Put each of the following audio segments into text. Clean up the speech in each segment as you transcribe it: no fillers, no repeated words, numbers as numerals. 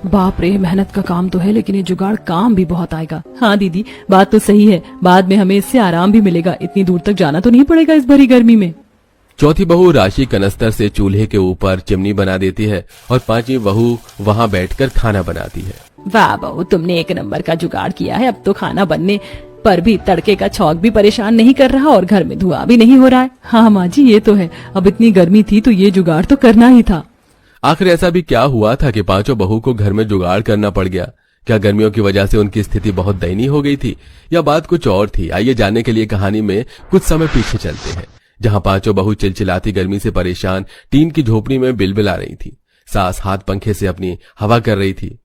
बाप रे, मेहनत का काम तो है लेकिन ये जुगाड़ काम भी बहुत आएगा। हाँ दीदी, बात तो सही है, बाद में हमें इससे आराम भी मिलेगा, इतनी दूर तक जाना तो नहीं पड़ेगा इस भरी गर्मी में। चौथी बहू राशि कनस्तर से चूल्हे के ऊपर चिमनी बना देती है और पांचवी बहू वहां बैठकर खाना बनाती है। वाह बहू, तुमने एक नंबर का जुगाड़ किया है। अब तो खाना बनने पर भी तड़के का छौंक भी परेशान नहीं कर रहा और घर में धुआं भी नहीं हो रहा है। हाँ माँ जी, ये तो है, अब इतनी गर्मी थी तो ये जुगाड़ तो करना ही था। आखिर ऐसा भी क्या हुआ था कि पांचों बहू को घर में जुगाड़ करना पड़ गया? क्या गर्मियों की वजह से उनकी स्थिति बहुत दयनीय हो गई थी या बात कुछ और थी? आइए जानने के लिए कहानी में कुछ समय पीछे चलते हैं, जहां पांचों बहू चिलचिलाती गर्मी से परेशान टीन की झोपड़ी में बिलबिला रही थी। सास हाथ पंखे से अपनी हवा कर रही थी।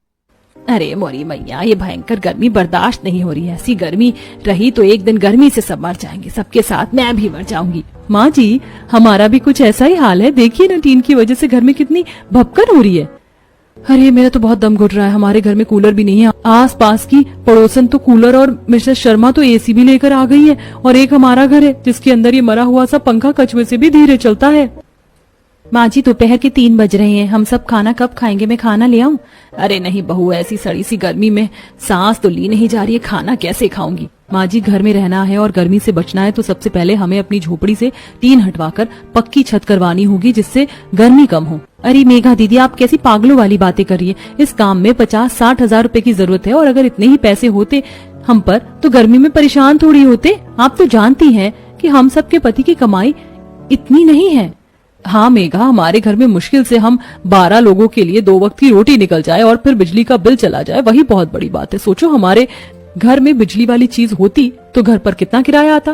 अरे मोरी मैया, ये भयंकर गर्मी बर्दाश्त नहीं हो रही है। ऐसी गर्मी रही तो एक दिन गर्मी से सब मर जाएंगे, सबके साथ मैं भी मर जाऊंगी। माँ जी, हमारा भी कुछ ऐसा ही हाल है, देखिए ना टीन की वजह से घर में कितनी भपकन हो रही है। अरे मेरा तो बहुत दम घुट रहा है, हमारे घर में कूलर भी नहीं है। आस पास की पड़ोसन तो कूलर और मिसेस शर्मा तो एसी भी लेकर आ गई है, और एक हमारा घर है जिसके अंदर ये मरा हुआ सा पंखा कछुए से भी धीरे चलता है। माँ जी, दोपहर के 3 बज रहे हैं, हम सब खाना कब खाएंगे? मैं खाना ले आऊं? अरे नहीं बहू, ऐसी सड़ी सी गर्मी में सांस तो ली नहीं जा रही है, खाना कैसे खाऊंगी? माँ जी, घर में रहना है और गर्मी से बचना है तो सबसे पहले हमें अपनी झोपड़ी से टीन हटवाकर पक्की छत करवानी होगी, जिससे गर्मी कम हो। अरे मेघा दीदी, आप कैसी पागलों वाली बातें कर रही है? इस काम में 50-60 हजार रुपए की जरूरत है, और अगर इतने ही पैसे होते हम पर तो गर्मी में परेशान थोड़ी होते। आप तो जानती हैं कि हम सबके पति की कमाई इतनी नहीं है। हाँ मेघा, हमारे घर में मुश्किल से हम 12 लोगों के लिए 2 वक्त की रोटी निकल जाए और फिर बिजली का बिल चला जाए, वही बहुत बड़ी बात है। सोचो, हमारे घर में बिजली वाली चीज होती तो घर पर कितना किराया आता।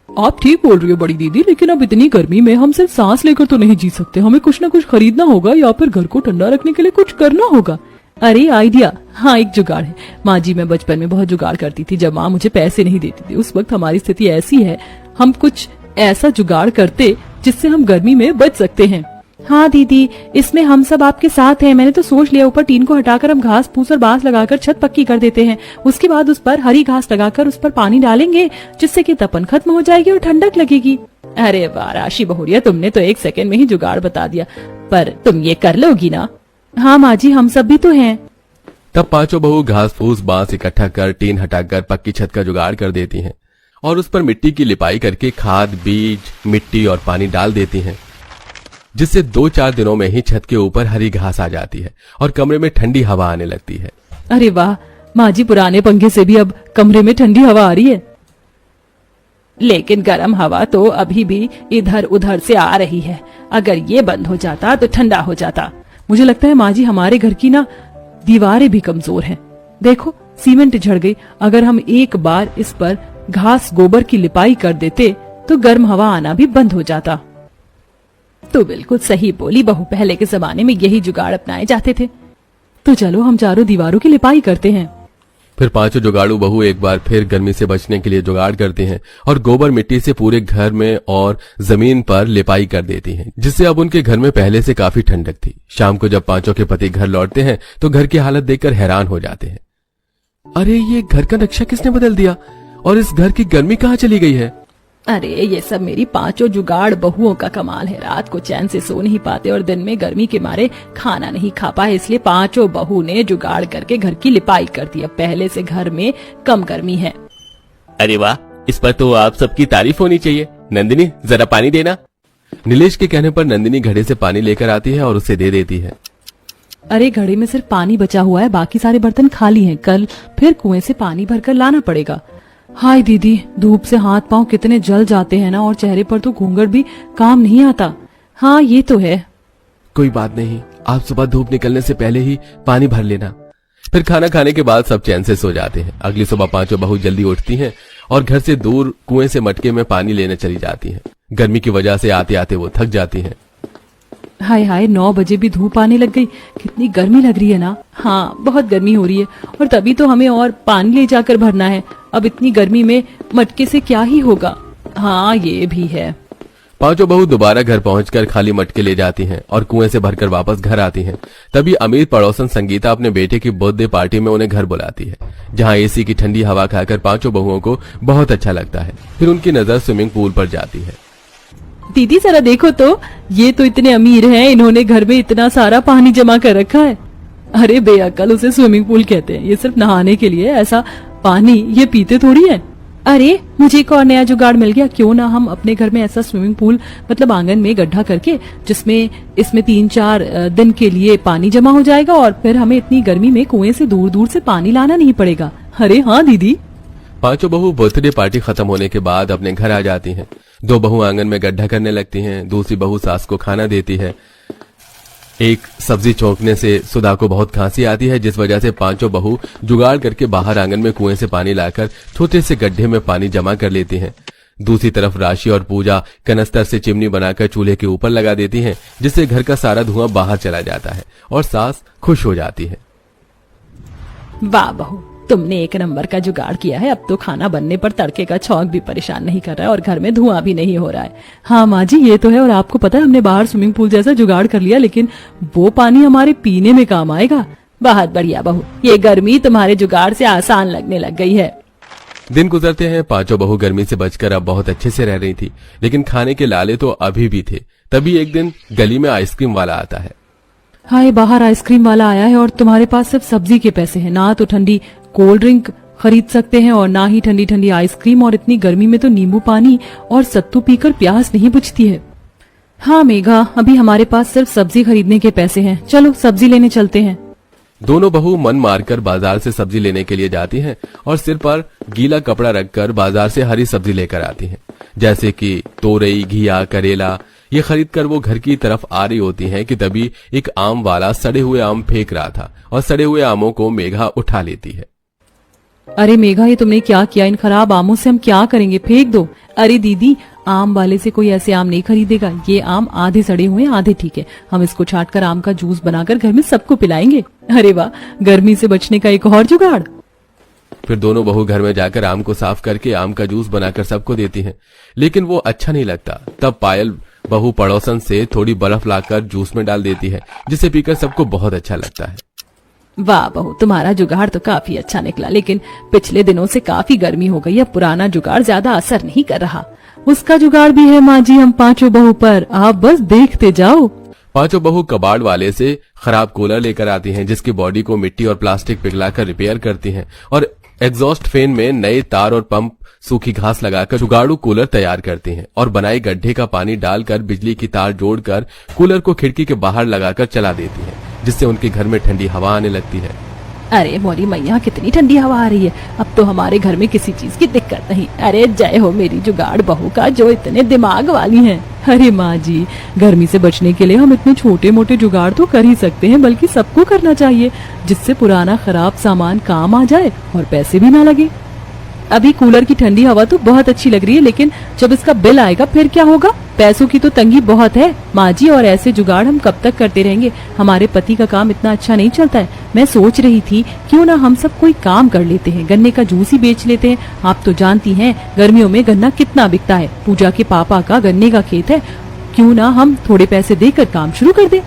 आप ठीक बोल रही हो बड़ी दीदी, लेकिन अब इतनी गर्मी में हम सिर्फ सांस लेकर तो नहीं जी सकते, हमें कुछ न कुछ खरीदना होगा या फिर घर को ठंडा रखने के लिए कुछ करना होगा। अरे आइडिया, हाँ एक जुगाड़ है। माँ जी, मैं बचपन में बहुत जुगाड़ करती थी, जब माँ मुझे पैसे नहीं देती थी। उस वक्त हमारी स्थिति ऐसी है, हम कुछ ऐसा जुगाड़ करते जिससे हम गर्मी में बच सकते हैं। हाँ दीदी, इसमें हम सब आपके साथ हैं। मैंने तो सोच लिया, ऊपर टीन को हटाकर हम घास फूस और बांस लगाकर छत पक्की कर देते हैं। उसके बाद उस पर हरी घास लगाकर उस पर पानी डालेंगे, जिससे कि तपन खत्म हो जाएगी और ठंडक लगेगी। अरे वाह राशि बहुरिया, तुमने तो 1 सेकंड में ही जुगाड़ बता दिया, पर तुम ये कर लोगी ना? हाँ माँ जी, हम सब भी तो हैं। तब पांचों बहू घास फूस बांस इकट्ठा कर टीन हटाकर पक्की छत का जुगाड़ कर देती हैं और उस पर मिट्टी की लिपाई करके खाद, बीज, मिट्टी और पानी डाल देती हैं, जिससे 2-4 दिनों में ही छत के ऊपर हरी घास आ जाती है और कमरे में ठंडी हवा आने लगती है। अरे वाह माँ जी, पुराने पंखे से भी अब कमरे में ठंडी हवा आ रही है। लेकिन गर्म हवा तो अभी भी इधर उधर से आ रही है, अगर ये बंद हो जाता तो ठंडा हो जाता। मुझे लगता है माँ जी, हमारे घर की ना दीवारें भी कमजोर हैं। देखो, सीमेंट झड़ गई। अगर हम एक बार इस पर घास गोबर की लिपाई कर देते तो गर्म हवा आना भी बंद हो जाता। तो बिल्कुल सही बोली बहू, पहले के जमाने में यही जुगाड़ अपनाए जाते थे। तो चलो हम चारों दीवारों की लिपाई करते हैं। फिर पांचों जुगाड़ू बहू एक बार फिर गर्मी से बचने के लिए जुगाड़ करते हैं और गोबर मिट्टी से पूरे घर में और जमीन पर लिपाई कर देती हैं, जिससे अब उनके घर में पहले से काफी ठंडक थी। शाम को जब पांचों के पति घर लौटते हैं तो घर की हालत देखकर हैरान हो जाते हैं। अरे ये घर का नक्शा किसने बदल दिया और इस घर की गर्मी कहाँ चली गई है? अरे ये सब मेरी पांचों जुगाड़ बहुओं का कमाल है। रात को चैन से सो नहीं पाते और दिन में गर्मी के मारे खाना नहीं खा पाए, इसलिए पांचों बहू ने जुगाड़ करके घर की लिपाई कर दी। अब पहले से घर में कम गर्मी है। अरे वाह, इस पर तो आप सबकी तारीफ होनी चाहिए। नंदिनी, जरा पानी देना। नीलेश के कहने पर नंदिनी घड़े से पानी लेकर आती है और उसे दे देती है। अरे घड़े में सिर्फ पानी बचा हुआ है, बाकी सारे बर्तन खाली हैं। कल फिर कुएं से पानी भरकर लाना पड़ेगा। हाय दीदी, धूप से हाथ पांव कितने जल जाते हैं ना, और चेहरे पर तो घूंघट भी काम नहीं आता। हाँ ये तो है। कोई बात नहीं, आप सुबह धूप निकलने से पहले ही पानी भर लेना। फिर खाना खाने के बाद सब चैन से सो जाते हैं। अगली सुबह पांचों बहू जल्दी उठती हैं और घर से दूर कुएं से मटके में पानी लेने चली जाती हैं। गर्मी की वजह से आते आते वो थक जाती हैं। हाय हाय, 9 बजे भी धूप आने लग गई। कितनी गर्मी लग रही है ना। हाँ बहुत गर्मी हो रही है, और तभी तो हमें और पानी ले जाकर भरना है। अब इतनी गर्मी में मटके से क्या ही होगा। हाँ ये भी है। पांचों बहू दोबारा घर पहुंचकर खाली मटके ले जाती हैं और कुएं से भरकर वापस घर आती हैं। तभी अमीर पड़ोसन संगीता अपने बेटे की बर्थडे पार्टी में उन्हें घर बुलाती है, जहां एसी की ठंडी हवा खाकर पांचों बहुओं को बहुत अच्छा लगता है। फिर उनकी नजर स्विमिंग पूल पर जाती है। दीदी जरा देखो तो, ये तो इतने अमीर हैं, इन्होंने घर में इतना सारा पानी जमा कर रखा है। अरे बेअक्ल, उसे स्विमिंग पूल कहते हैं। ये सिर्फ नहाने के लिए, ऐसा पानी ये पीते थोड़ी है। अरे मुझे एक और नया जुगाड़ मिल गया। क्यों ना हम अपने घर में ऐसा स्विमिंग पूल, मतलब आंगन में गड्ढा करके, जिसमें इसमें 3-4 दिन के लिए पानी जमा हो जाएगा और फिर हमें इतनी गर्मी में कुएं से दूर दूर से पानी लाना नहीं पड़ेगा। अरे हाँ दीदी। पांचों बहू बर्थडे पार्टी खत्म होने के बाद अपने घर आ जाती हैं। दो बहू आंगन में गड्ढा करने लगती हैं, दूसरी बहू सास को खाना देती है। एक सब्जी चौंकने से सुधा को बहुत खांसी आती है, जिस वजह से पांचों बहू जुगाड़ करके बाहर आंगन में कुएं से पानी लाकर छोटे से गड्ढे में पानी जमा कर लेती हैं। दूसरी तरफ राशि और पूजा कनस्तर से चिमनी बनाकर चूल्हे के ऊपर लगा देती हैं, जिससे घर का सारा धुआं बाहर चला जाता है और सास खुश हो जाती है। वाह बहू, तुमने एक नंबर का जुगाड़ किया है। अब तो खाना बनने पर तड़के का छौंक भी परेशान नहीं कर रहा है और घर में धुआं भी नहीं हो रहा है। हाँ माँ जी, ये तो है। और आपको पता है, हमने बाहर स्विमिंग पूल जैसा जुगाड़ कर लिया, लेकिन वो पानी हमारे पीने में काम आएगा। बहुत बढ़िया बहू, ये गर्मी तुम्हारे जुगाड़ से आसान लगने लग गई है। दिन गुजरते हैं। पांचों बहू गर्मी से बचकर अब बहुत अच्छे से रह रही थी, लेकिन खाने के लाले तो अभी भी थे। तभी एक दिन गली में आइसक्रीम वाला आता है। हाय, बाहर आइसक्रीम वाला आया है और तुम्हारे पास सिर्फ सब्जी के पैसे हैं। ना तो ठंडी कोल्ड ड्रिंक खरीद सकते हैं और ना ही ठंडी ठंडी आइसक्रीम, और इतनी गर्मी में तो नींबू पानी और सत्तू पीकर प्यास नहीं बुझती है। हाँ मेघा, अभी हमारे पास सिर्फ सब्जी खरीदने के पैसे हैं। चलो सब्जी लेने चलते हैं। दोनों बहू मन मारकर बाजार से सब्जी लेने के लिए जाती हैं और सिर पर गीला कपड़ा रखकर बाजार से हरी सब्जी लेकर आती हैं, जैसे कि तोरई, घिया, करेला। ये खरीद कर वो घर की तरफ आ रही होती हैं कि तभी एक आम वाला सड़े हुए आम फेंक रहा था और सड़े हुए आमों को मेघा उठा लेती है। अरे मेघा, ये तुमने क्या किया? इन खराब आमों से हम क्या करेंगे? फेंक दो। अरे दीदी, आम वाले से कोई ऐसे आम नहीं खरीदेगा। ये आम आधे सड़े हुए हैं, आधे ठीक है। हम इसको छाट कर आम का जूस बनाकर घर में सबको पिलाएंगे। अरे वाह, गर्मी से बचने का एक और जुगाड़। फिर दोनों बहू घर में जाकर आम को साफ करके आम का जूस बनाकर सबको देती हैं, लेकिन वो अच्छा नहीं लगता। तब पायल बहू पड़ोसन से थोड़ी बर्फ लाकर जूस में डाल देती है, जिसे पीकर सबको बहुत अच्छा लगता है। वाह बहू, तुम्हारा जुगाड़ तो काफी अच्छा निकला, लेकिन पिछले दिनों से काफी गर्मी हो गई है। पुराना जुगाड़ ज्यादा असर नहीं कर रहा। उसका जुगाड़ भी है माँ जी हम पांचों बहू पर, आप बस देखते जाओ। पांचों बहू कबाड़ वाले से खराब कूलर लेकर आती हैं, जिसकी बॉडी को मिट्टी और प्लास्टिक पिघलाकर रिपेयर करती हैं और एग्जॉस्ट फैन में नए तार और पंप, सूखी घास लगाकर जुगाड़ू कूलर तैयार करती हैं और बनाए गड्ढे का पानी डालकर बिजली की तार जोड़कर कूलर को खिड़की के बाहर लगाकर चला देती हैं, जिससे उनके घर में ठंडी हवा आने लगती है। अरे मोरी मैया, कितनी ठंडी हवा आ रही है। अब तो हमारे घर में किसी चीज की दिक्कत नहीं। अरे जय हो मेरी जुगाड़ बहू का, जो इतने दिमाग वाली है। अरे माँ जी, गर्मी से बचने के लिए हम इतने छोटे मोटे जुगाड़ तो कर ही सकते हैं, बल्कि सबको करना चाहिए, जिससे पुराना खराब सामान काम आ जाए और पैसे भी ना लगे। अभी कूलर की ठंडी हवा तो बहुत अच्छी लग रही है, लेकिन जब इसका बिल आएगा फिर क्या होगा? पैसों की तो तंगी बहुत है माँ जी, और ऐसे जुगाड़ हम कब तक करते रहेंगे? हमारे पति का काम इतना अच्छा नहीं चलता है। मैं सोच रही थी क्यों ना हम सब कोई काम कर लेते हैं, गन्ने का जूस ही बेच लेते हैं। आप तो जानती हैं गर्मियों में गन्ना कितना बिकता है। पूजा के पापा का गन्ने का खेत है, क्यों ना हम थोड़े पैसे देकर काम शुरू कर दें।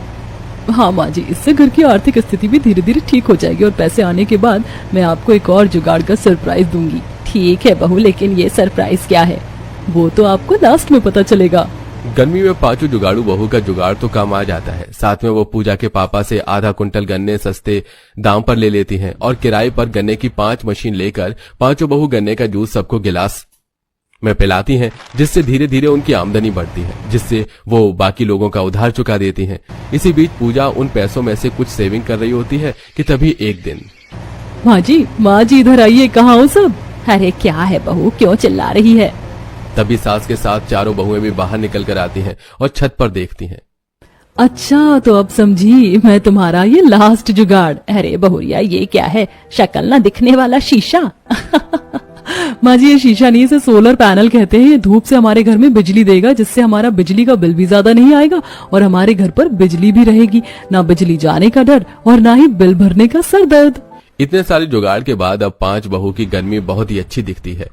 हाँ माँ जी, इससे घर की आर्थिक स्थिति भी धीरे धीरे ठीक हो जाएगी और पैसे आने के बाद मैं आपको एक और जुगाड़ का सरप्राइज दूंगी। ठीक है बहू, लेकिन ये सरप्राइज क्या है वो तो आपको लास्ट में पता चलेगा। गर्मी में पांचों जुगाड़ू बहू का जुगाड़ तो काम आ जाता है। साथ में वो पूजा के पापा से आधा कुंटल गन्ने सस्ते दाम पर ले लेती हैं और किराए पर गन्ने की 5 मशीन लेकर पांचों बहू गन्ने का जूस सबको गिलास में पिलाती हैं, जिससे धीरे धीरे उनकी आमदनी बढ़ती है, जिससे वो बाकी लोगों का उधार चुका देती हैं। इसी बीच पूजा उन पैसों में से कुछ सेविंग कर रही होती है कि तभी एक दिन, माँ जी इधर आइए, कहाँ हो सब? अरे क्या है बहू, क्यों चिल्ला रही है? तभी सास के साथ चारों बहुएं भी बाहर निकल कर आती हैं और छत पर देखती हैं। अच्छा, तो अब समझी मैं तुम्हारा ये लास्ट जुगाड़। अरे बहुरिया, ये क्या है? शक्ल ना दिखने वाला शीशा। माँ जी, ये शीशा नहीं, इसे सोलर पैनल कहते हैं। ये धूप से हमारे घर में बिजली देगा, जिससे हमारा बिजली का बिल भी ज्यादा नहीं आएगा और हमारे घर पर बिजली भी रहेगी। ना बिजली जाने का डर और ना ही बिल भरने का सर दर्द। इतने सारे जुगाड़ के बाद अब 5 बहू की गर्मी बहुत ही अच्छी दिखती है।